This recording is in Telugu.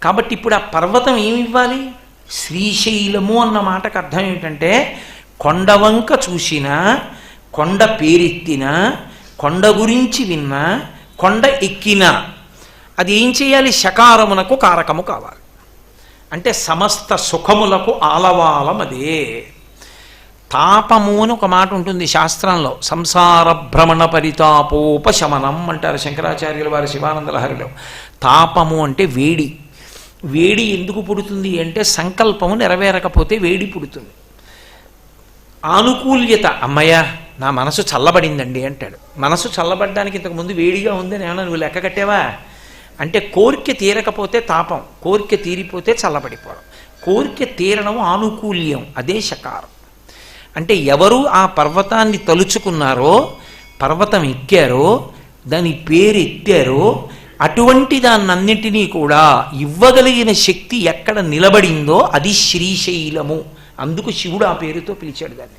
కాబట్టి ఇప్పుడు ఆ పర్వతం ఏమి ఇవ్వాలి? శ్రీశైలము అన్న మాటకు అర్థం ఏమిటంటే కొండవంక చూసినా, కొండ పేరెత్తినా, కొండ గురించి విన్నా, కొండ ఎక్కినా అది ఏం చేయాలి? శకారమునకు కారకము కావాలి. అంటే సమస్త సుఖములకు ఆలవాలం అదే. తాపము అని ఒక మాట ఉంటుంది శాస్త్రంలో, సంసార భ్రమణ పరితాపోపశమనం అంటారు శంకరాచార్యుల వారి శివానంద లహరిలో. తాపము అంటే వేడి. వేడి ఎందుకు పుడుతుంది అంటే సంకల్పము నెరవేరకపోతే వేడి పుడుతుంది. ఆనుకూల్యత, అమ్మయ్య నా మనసు చల్లబడిందండి అంటాడు. మనసు చల్లబడ్డానికి ఇంతకుముందు వేడిగా ఉందని ఏమన్నా నువ్వు లెక్క కట్టావా అంటే కోరిక తీరకపోతే తాపం, కోరిక తీరిపోతే చల్లబడిపోవడం. కోరిక తీరడం ఆనుకూల్యం, అదే శకారం. అంటే ఎవరు ఆ పర్వతాన్ని తలుచుకున్నారో, పర్వతం ఎక్కారో, దాని పేరు ఎత్తారో, అటువంటి దాన్నన్నిటినీ కూడా ఇవ్వగలిగిన శక్తి ఎక్కడ నిలబడిందో అది శ్రీశైలము. అందుకు శివుడు ఆ పేరుతో పిలిచాడు దాన్ని.